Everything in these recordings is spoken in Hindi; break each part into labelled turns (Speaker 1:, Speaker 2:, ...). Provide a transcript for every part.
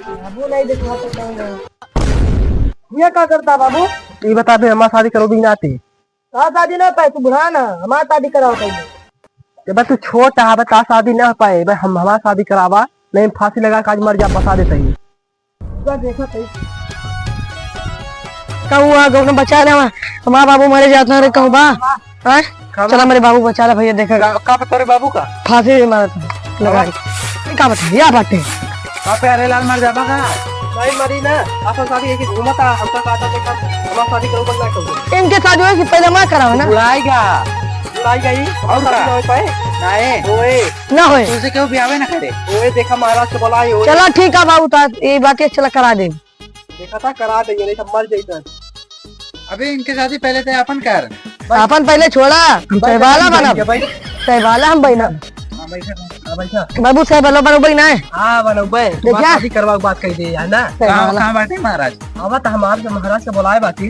Speaker 1: बाबू नहीं देखा ये क्या करता बाबू?
Speaker 2: ये बता दे हमारा शादी करो भी ना आती।
Speaker 1: कहा शादी ना पाए तू बुढ़ा ना हमारा शादी कराओ
Speaker 2: भाई तू छोटा है बता शादी ना हो पाए भाई हम हमारा शादी करावा नहीं फांसी लगा काज मर जा बता देते ही
Speaker 1: देखा
Speaker 3: कहूँ गौ बचा ले हमारा बाबू मरे जाता रे कहूँ बा चला मेरे बाबू बचा ले भैया देखा
Speaker 2: का बता रे बाबू का
Speaker 3: फांसी मारा था लगा का बता या बाटे
Speaker 2: पे अरे लाल मर जाबा का नहीं मरी ना आपन शादी एक घूमता हमका कहता देखा हमारा शादी करो बस ना करो
Speaker 3: इनके शादी हो कि पहले मैं कराओ ना
Speaker 2: बुलाएगा बुलाई गई और शादी हो पाए नहीं ओए
Speaker 3: ना होए
Speaker 2: तुझसे क्यों ब्याह ना करे ओए देखा महाराज से बुलाई ओए
Speaker 3: चला ठीक है बाबू ता ये बात चला करा दे
Speaker 2: देखा था करा दे नहीं सब मर जाइए अबे इनके शादी पहले थे अपन कर
Speaker 3: अपन पहले छोड़ा सहबाला बना सहबाला हम बना बाबू सहबाला बनो बना है
Speaker 2: हां बनो बे शादी करवा बात कह दे है ना कहां बैठे महाराज अब तो हमारे से महाराज से बुलाए बाकी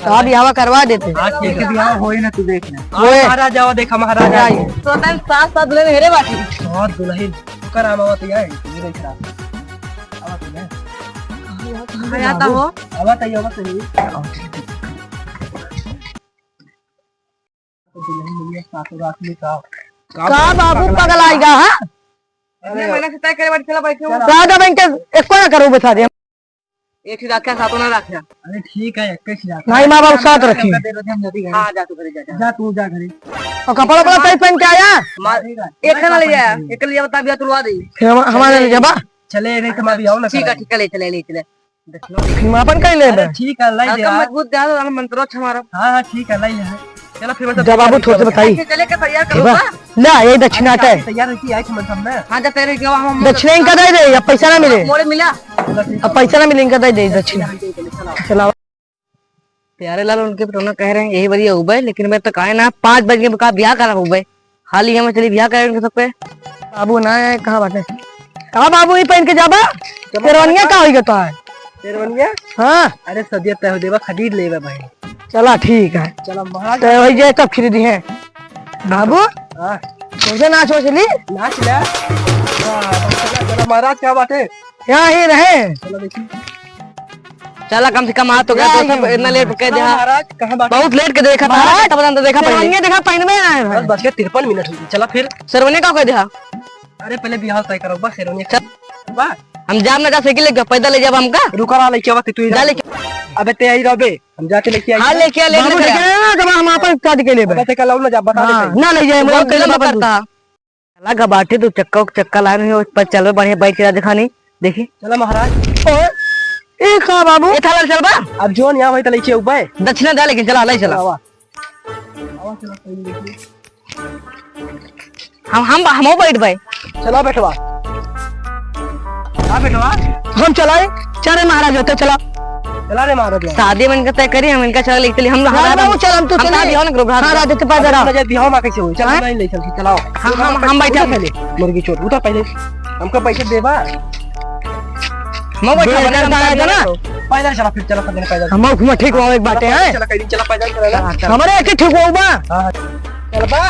Speaker 3: तो अब यहाँ करवा देते
Speaker 2: आज के बियाह होए ना तू देखना महाराज जाओ देखा महाराज आई
Speaker 3: तो तन साथ साथ दुल्हन हेरे बाटी
Speaker 2: बहुत दुल्हन कर आमावत है ये देख रहा आवत है
Speaker 3: मैं आता हो
Speaker 2: आवत है दुल्हन मिलिए साथ रात में
Speaker 3: का बाबू पगल आएगा हां
Speaker 1: अरे मैंने से तय करे बाटी चला बैठे
Speaker 3: राजा बैंक एक को ना करो बता दे
Speaker 1: एक ही रखा सातों ना रखा।
Speaker 2: अरे ठीक है एक ही रखा
Speaker 3: नहीं मां बाप साथ रखी
Speaker 1: हां जा तू घरे
Speaker 2: जा तू जा घरे
Speaker 3: और कपड़ा कपड़ा सही पहन के आया
Speaker 1: एक खाना ले जाया एक ले बता बिया तुलवा दे
Speaker 3: फिर हमारे ले जाबा
Speaker 2: चले नहीं तुम अभी आओ ना
Speaker 1: ठीक है ले चले
Speaker 3: फिर अपन कहीं ले
Speaker 2: ठीक है लाई दे
Speaker 1: कम मजबूत दे दो मंत्रो हमारा
Speaker 2: हां ठीक है लाई ले चलो फिर
Speaker 3: जब बाबू थोड़े से बताइए
Speaker 1: चले के तैयार करो
Speaker 3: ना ये दक्षिणाट है
Speaker 2: तैयार रखी आई हम सब ना
Speaker 1: हां जा तेरे के हम
Speaker 3: दक्षिणा इनका दे दे या पैसा ना मिले
Speaker 1: मोड़े मिला
Speaker 3: अब पैसा ना मिले इनका दे दक्षिणा चलाओ प्यारे लाल उनके प्रोनो कह रहे हैं यही बढ़िया हुआ लेकिन मैं तो कहा ना 5 बजे का ब्याह करा हुआ हाल ही में चली ब्याह करे उनके सब पे बाबू ना है कहाँ बाटे कहाँ बाबू ही पहन के जाबा शेरवानिया का होगा तो है
Speaker 2: शेरवानिया
Speaker 3: हाँ
Speaker 2: अरे सदिया तय हो देवा खरीद लेवा भाई
Speaker 3: चला ठीक है
Speaker 2: चलो महाराज
Speaker 3: तो वही जे तब खरीदी है बाबू
Speaker 2: हां
Speaker 3: तुझे नाच हो चली
Speaker 2: नाच ले चलो महाराज क्या बात है
Speaker 3: यहाँ ही रहे
Speaker 2: चलो देखिए
Speaker 3: चला कम से कम आ तो गया तो सब इतना लेट कह दिया
Speaker 2: महाराज कहां बात
Speaker 3: बहुत लेट के देखा था तब अंदर देखा पहले देखा पहन में आए
Speaker 2: बस बस के 53 मिनट हो गए चला फिर
Speaker 3: सरवने का कह दिया
Speaker 2: अरे पहले बिहार तय करो बस शेरवानिया बा
Speaker 3: हम जाम ना जा साइकिल लेके पैदल ले जाब हमका
Speaker 2: रुका रहा लेके आवा तू
Speaker 3: जा लेके
Speaker 2: अबे ते आई रहबे हम जाके लेके आई
Speaker 3: हां लेके आ लेके ना जब हम अपन शादी के लिए
Speaker 2: अबे ते कल ना जा बता दे
Speaker 3: ना ले जाए मैं कल में करता चला गबाटे तू चक्का ला रही हो पर चलो बढ़िया बाइक चला दिखानी देखी
Speaker 2: चला महाराज
Speaker 3: और ए का बाबू ए थाला चल बा
Speaker 2: अब जोन यहां होई त लेके उबे
Speaker 3: दक्षिणा दे लेकिन चला ले चला
Speaker 2: आवा चला पहले देखिए
Speaker 3: हम बैठ भाई
Speaker 2: चला बैठवा हां बैठवा
Speaker 3: हम चलाए चले महाराज होते चला
Speaker 2: चला रे महाराज
Speaker 3: शादी मन का तय करी हम इनका चला लेके हम बाबू चल हम तो चला दियो ना ग्रुप हां रात के पास जरा
Speaker 2: ना बिहाव में कैसे होई चल नहीं ले चल चलाओ
Speaker 3: हम बैठा
Speaker 2: पहले मुर्गी चोट उतर पहले हमको पैसे देबा
Speaker 3: हम बैठा बना आया था ना
Speaker 2: पैदल चला फिर चला पैदल
Speaker 3: हम घुमा ठीक हो एक बात है
Speaker 2: चला कहीं चला पैदल चला
Speaker 3: हमारे के ठीक हो बा
Speaker 2: हां चल बा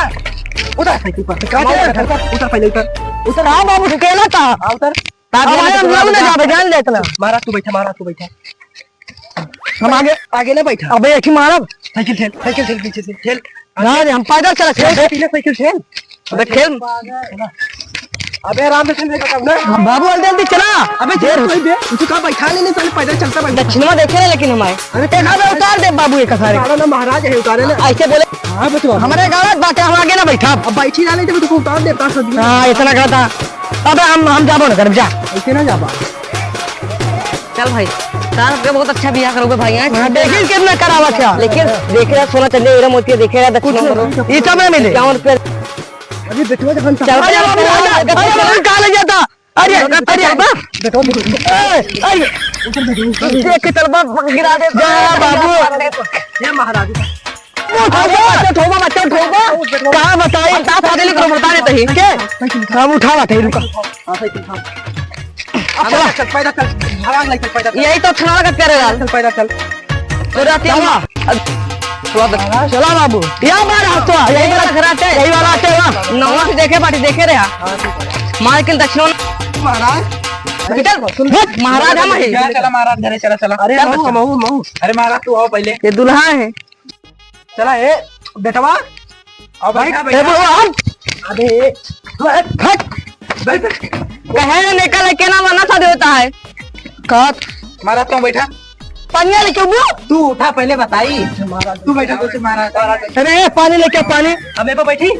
Speaker 2: उतर साइकिल पर का उतर पहले उतर
Speaker 3: हां बाबू अकेला था
Speaker 2: हां उतर
Speaker 3: हम लोग ना जाबे जान ले इतना
Speaker 2: महाराज तू बैठा
Speaker 3: हम
Speaker 2: आगे ना बैठा
Speaker 3: अबे एक ही मारब
Speaker 2: साइकिल ठेल पीछे से ठेल
Speaker 3: ना हम पैदल चला
Speaker 2: साइकिल ठेल
Speaker 3: अबे खेल
Speaker 2: अबे आराम से चल ना
Speaker 3: बाबू जल्दी चला
Speaker 2: अबे देर होई बे तू का बैठा नहीं पहले पैदल चलता बैठ
Speaker 3: दक्षिणवा देखे ना लेकिन हमारे
Speaker 2: अरे
Speaker 3: देखा बे उतार दे बाबू एक सारे
Speaker 2: ना महाराज है उतारे ना
Speaker 3: ऐसे बोले
Speaker 2: हां बतवा
Speaker 3: हमारे गावत बाटे हम आगे ना बैठा
Speaker 2: अब बैठी डाले तो तू उतार दे पास दिया
Speaker 3: हां इतना कहता अबे हम जाबो ना कर जा
Speaker 2: ऐसे ना जाबा
Speaker 3: चल भाई तार के बहुत अच्छा बियाह करोगे भाई हैं देखिए कितना करावा क्या लेकिन देख रहा सोना चंदे हीरा मोती देख रहा दक्षिण ये सब में मिले क्या पे
Speaker 2: अभी बेटवा जब
Speaker 3: चल अरे कहां ले जाता अरे अरे
Speaker 2: बेटो
Speaker 3: अरे देख के चल गिरा दे जा बाबू
Speaker 2: ये महाराज
Speaker 3: ठोबा बच्चा ठोबा कहां बताई ता फादे लेकर बता देते ही के हम उठावा थे रुका
Speaker 2: हां साइकिल था अब चल पैदल चल भाग ले चल पैदल
Speaker 3: यही तो छनाला का करे यार
Speaker 2: चल पैदल चल
Speaker 3: तो रात चला बाबू या मार हाथ तो यही वाला खराटे यही वाला आते ना नवा से देखे पार्टी देखे रे मार के दक्षिण
Speaker 2: महाराज
Speaker 3: महाराज हम है।
Speaker 2: चला महाराज घरे चला चला।
Speaker 3: अरे महू
Speaker 2: अरे महाराज तू आओ पहले।
Speaker 3: ये दुल्हा है।
Speaker 2: चला ए बेटवा आओ भाई।
Speaker 3: अरे कहे निकल के ना मना सा देता है।
Speaker 2: महाराज तू बैठा।
Speaker 3: पानी लेके
Speaker 2: तू उठा पहले बताई। तू बैठा तो महाराज।
Speaker 3: अरे पानी लेके पानी।
Speaker 2: अबे पे बैठी।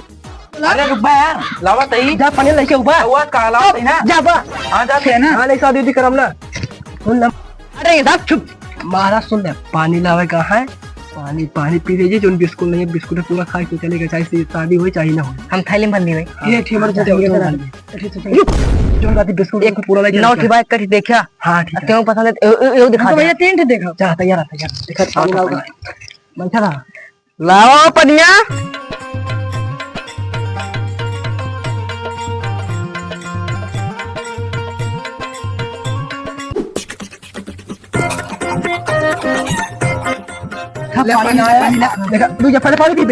Speaker 2: अरे रुक बा यार लावा तई
Speaker 3: जा पानी लेके उबा
Speaker 2: हुआ काला तई ना
Speaker 3: जा बा।
Speaker 2: हां जाते है ना।
Speaker 3: हां ले शादी करम ना सुन ना। अरे साहब चुप। महाराज सुन ले पानी लावे कहां है। पानी पानी पी लीजिए। जो बिस्कुट नहीं है बिस्कुट पूरा खा के चलेगा चाहे शादी हो चाहे ना हो। हम थैली में भरनी भाई ये ठेबर से जो रात बिस्कुट एक पूरा ले नौ ठेबा एक कटी देखा। हां ठीक है क्यों पसंद है ये दिखा भैया तीन ठे देखा। जा तैयार देखा पानी लाओ मंचा ला लाओ पनिया। पानी आया देखा तू जब पानी पी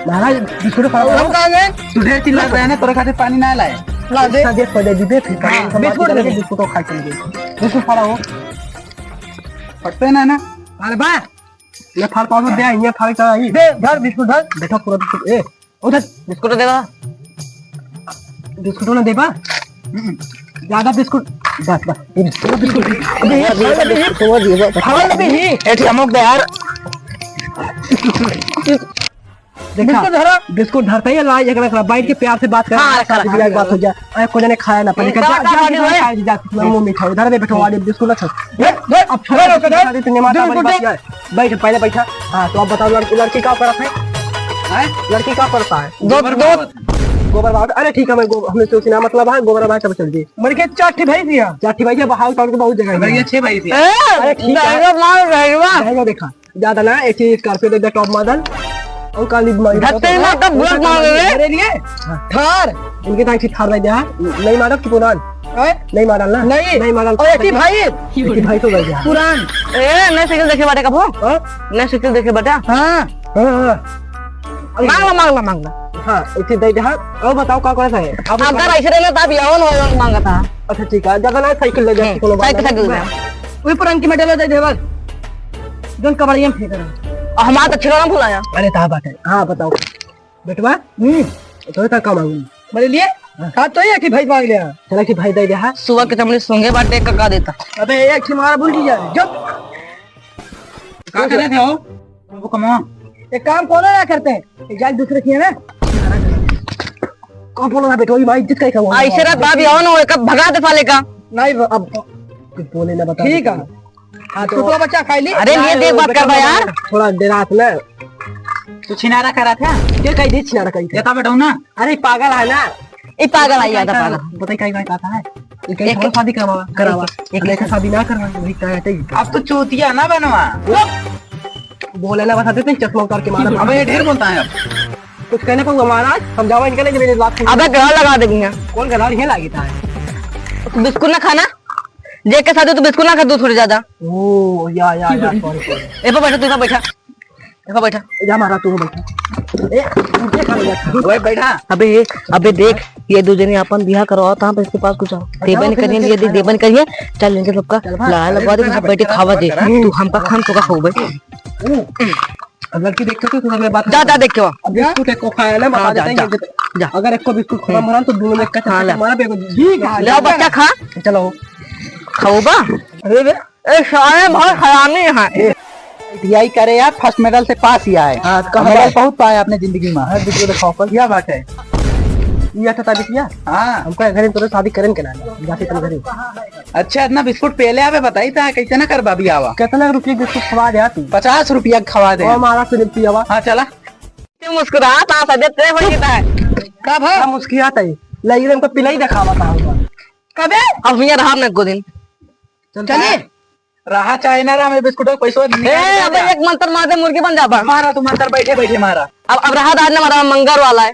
Speaker 3: महाराज बिस्कुट खाओ हम कहां गए।
Speaker 2: तुझे चिल्ला रहे हैं तोरे खाते पानी ना लाए।
Speaker 3: ला दे दे पड़े दीबे फिर बिस्कुट खा के लगे बिस्कुट खा हो
Speaker 2: फटते ना ना।
Speaker 3: अरे बा ले फाड़ पाओ दे ये फाड़ का आई दे धर बिस्कुट धर देखो पूरा बिस्कुट ए उधर बिस्कुट देगा बिस्कुट ना देबा ज्यादा बिस्कुट बस बस ये बिस्कुट अबे ये तो दिए खावा लगे ही एठी अमुक दे यार। देखा बिस्कुट धरता ही ला एकरा बैठ के प्यार से बात कर। हां बात हो जाए। अरे कोई ने खाया ना पहले जा मुंह मीठा उधर दे बैठो वाले बिस्कुट ना अब छोड़ रो कर इतने माता वाली बात यार। बैठ पहले बैठा। हां तो अब बताओ लड़की क्या करता है। लड़की क्या करता है। गोबर बाहर। अरे ठीक है मैं हमने सोचना मतलब है गोबर बाहर सब चल जी मर के चाठी भाई दिया चाठी भाई बहाव टाउन के बहुत जगह है।
Speaker 2: ये 6 भाई थी।
Speaker 3: अरे ठीक है मार रहेगा देखा ज्यादा ना एक चीज स्कॉर्पियो दे टॉप मॉडल और काली धत्ते ना तब बुलेट मार रहे लिए थार इनके ताकि थार भाई जा नहीं मारब कि पुरान नहीं मारल ना नहीं मारल। ओए एटी भाई तो गई जा पुरान ए नए साइकिल देखे बाटे कबो नए साइकिल देखे बेटा। हां मांगला हां इतनी दे दे। और बताओ क्या करत है अब अगर ऐसे रहना तब यौन हो मांगा था। अच्छा ठीक है ज्यादा ना साइकिल ले जा कोनो बात साइकिल वही पुरान की मेडल दे दे बस जन कबड़िया में फेंक रहा हमारा तो छिड़ा ना भुलाया। अरे ता बात है। हां बताओ बेटवा तो ता का मांगू मेरे लिए का तो ये कि भाई मांग लिया चला कि भाई दे दे। हां सुबह के तुमने सोंगे बाटे का देता। अबे एक की मारा भूल जा जब
Speaker 2: का कर रहे थे हो वो कमा
Speaker 3: एक काम कौन ना करते हैं जाल दूसरे की है ना कौन बोला बेटो ये भाई इज्जत का हुआ ऐसे रात भाभी आओ ना कब भगा दे साले का नहीं अब बोले ना बता ठीक है। हां तो बच्चा खाई ली। अरे ये देख बात कर बा यार थोड़ा देरात ना
Speaker 2: तू छिनारा करा था
Speaker 3: ये कहीं दे छिनारा कहीं
Speaker 2: देता बेटा ना।
Speaker 3: अरे पागल है ना ये पागल आई आधा पागल बताई कहीं कहीं कहता है एक शादी करावा एक लेकर शादी ना करवा वही कहते ही।
Speaker 2: अब तो चोतिया ना बनवा
Speaker 3: बोले ना बता देते चश्मा उतार के मारा।
Speaker 2: अबे ये ढेर बोलता है अब
Speaker 3: कुछ कहने पर महाराज समझावा इनके लिए मेरी बात। अबे गला लगा देंगे कौन गला ये लागता है। बिस्कुट ना खाना जे के साथ तो बिस्कुट ना खा दो थोड़ी ज्यादा। ओ या सॉरी ए पे बैठा जा मारा तू बैठा ए उनके खा ले ओए बैठा। अबे देख ये दो जने अपन बियाह करवाओ ता पे इसके पास कुछ आओ देबन करिए ये देबन करिए चल इनके सबका ला लगवा दे सब बैठे खावा दे तू हमका खान तो का खाओ भाई। लड़की देखते तो थोड़ा बात जा देख के अब बिस्कुट एक को खाया ना बता देते हैं जा अगर एक को बिस्कुट खत्म हो रहा तो दोनों में एक का हमारा पे ठीक है ले बच्चा खा चलो खाओ बा। अरे ए सारे बहुत हरामी है।
Speaker 2: टीआई करे यार फर्स्ट मेडल से पास ही आए। हां तो मेडल बहुत पाए अपने जिंदगी में। हर बिस्कुट खाओ पर क्या बात है ये था बिटिया। हां हमको घर में तो शादी करें के ना जाके तेरे घर। अच्छा इतना बिस्कुट पहले आवे बताई था कैसे ना कर भाभी आवा
Speaker 3: कितना रुपये बिस्कुट खवा दे तू
Speaker 2: 50 रुपया खवा दे
Speaker 3: हमारा से रुपया आवा।
Speaker 2: हां चला
Speaker 3: तू मुस्कुराता आ सदे हो गया है का भाई मुस्कुराता है लगी हमको पिलाई दिखावा था कबे अब ये रहा ना को दिन
Speaker 2: चलिए रहा चाहे ना रहा मैं बिस्कुट का पैसा
Speaker 3: अबे एक मंत्र मार दे मुर्गी बन जाबा
Speaker 2: मारा तू मंत्र बैठे मारा
Speaker 3: अब रहा आज ना मारा मंगर वाला है।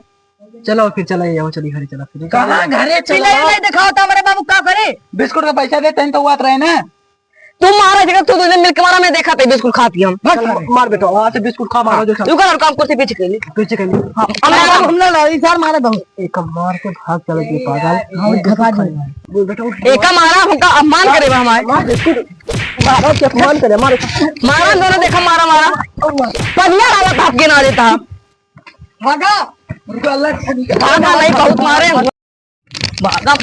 Speaker 3: चलो फिर चला जाओ चली घरे चला फिर
Speaker 2: कहां घरे चला
Speaker 3: नहीं दिखाओ तो हमारे बाबू क्या करे
Speaker 2: बिस्कुट का पैसा देते हैं तो बात रहे ना
Speaker 3: तुम मारा जगह तू तुझे मिलकर मारा, मैं देखा था बिस्कुट खाती हम।
Speaker 2: मार बेटा वहां से बिस्कुट खा मारो जो
Speaker 3: तू कर काम कुर्सी पीछे खेली
Speaker 2: पीछे कर ली।
Speaker 3: हमने लड़ी सर मारे बहुत
Speaker 2: एक मार के भाग चले गए पागल। हम घसा दिए बोल बेटा उठ
Speaker 3: एक मारा हमका अपमान करे हमारे
Speaker 2: मार बिस्कुट मारो के अपमान करे मारो
Speaker 3: मारा दोनों देखा मारा मारा पनिया वाला भाग के ना देता
Speaker 2: भागा रुको अल्लाह
Speaker 3: भागा नहीं बहुत मारे भागा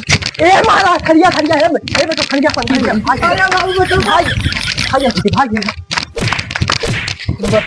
Speaker 2: ए मारा खड़िया खड़िया है ए बेटा खड़िया भाग भाग भाग भाग